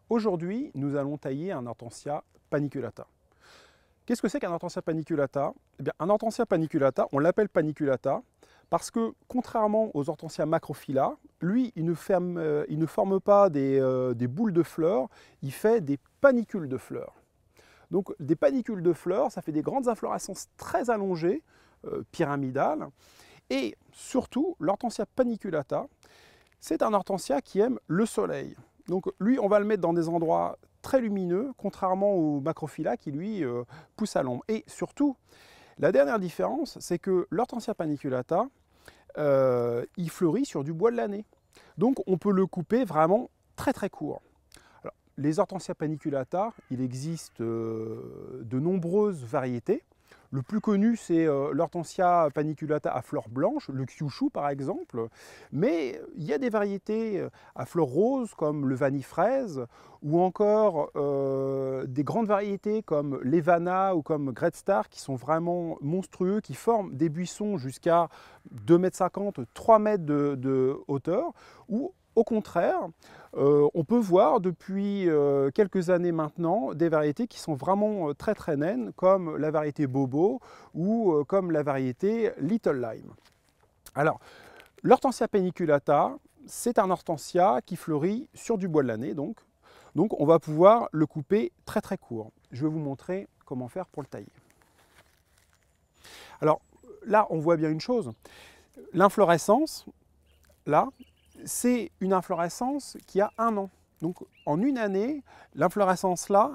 Aujourd'hui, nous allons tailler un hortensia paniculata. Qu'est-ce que c'est qu'un hortensia paniculata? Eh bien, un hortensia paniculata, on l'appelle paniculata parce que, contrairement aux hortensias macrophylla, lui, il ne forme pas des boules de fleurs, il fait des panicules de fleurs. Donc, des panicules de fleurs, ça fait des grandes inflorescences très allongées, pyramidales. Et surtout, l'hortensia paniculata, c'est un hortensia qui aime le soleil. Donc lui, on va le mettre dans des endroits très lumineux, contrairement au macrophylla qui, lui, pousse à l'ombre. Et surtout, la dernière différence, c'est que l'hortensia paniculata, il fleurit sur du bois de l'année. Donc on peut le couper vraiment très très court. Alors, les hortensia paniculata, il existe de nombreuses variétés. Le plus connu, c'est l'hortensia paniculata à fleurs blanches, le kyushu par exemple. Mais il y a des variétés à fleurs roses comme le vanille fraise, ou encore des grandes variétés comme l'Evana ou comme Great Star qui sont vraiment monstrueux, qui forment des buissons jusqu'à 2,50 m, 3 m de hauteur, ou au contraire, on peut voir depuis quelques années maintenant des variétés qui sont vraiment très très naines, comme la variété Bobo ou comme la variété Little Lime. Alors, l'hortensia paniculata, c'est un hortensia qui fleurit sur du bois de l'année, donc on va pouvoir le couper très très court. Je vais vous montrer comment faire pour le tailler. Alors là, on voit bien une chose, l'inflorescence, là, c'est une inflorescence qui a 1 an. Donc en une année, l'inflorescence là,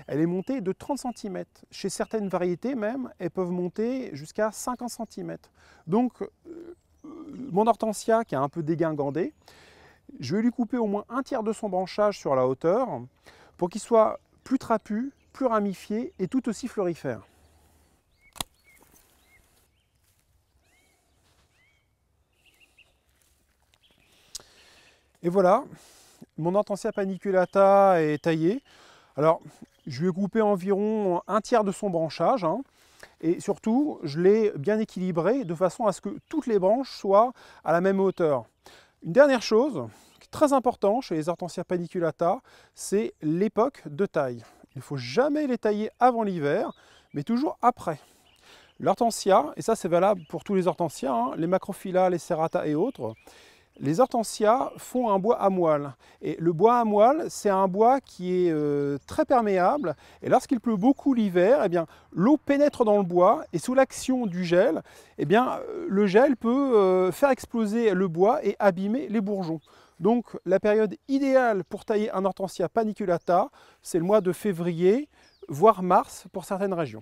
elle est montée de 30 cm. Chez certaines variétés même, elles peuvent monter jusqu'à 50 cm. Donc mon hortensia qui est un peu dégingandé, je vais lui couper au moins 1/3 de son branchage sur la hauteur pour qu'il soit plus trapu, plus ramifié et tout aussi fleurifère. Et voilà, mon hortensia paniculata est taillé. Alors, je lui ai coupé environ 1/3 de son branchage. Et surtout, je l'ai bien équilibré de façon à ce que toutes les branches soient à la même hauteur. Une dernière chose, qui est très importante chez les hortensia paniculata, c'est l'époque de taille. Il ne faut jamais les tailler avant l'hiver, mais toujours après. L'hortensia, et ça c'est valable pour tous les hortensias, les macrophylla, les serrata et autres, les hortensias font un bois à moelle. Et le bois à moelle, c'est un bois qui est très perméable. Et lorsqu'il pleut beaucoup l'hiver, eh bien, l'eau pénètre dans le bois et sous l'action du gel, eh bien, le gel peut faire exploser le bois et abîmer les bourgeons. Donc la période idéale pour tailler un hortensia paniculata, c'est le mois de février, voire mars pour certaines régions.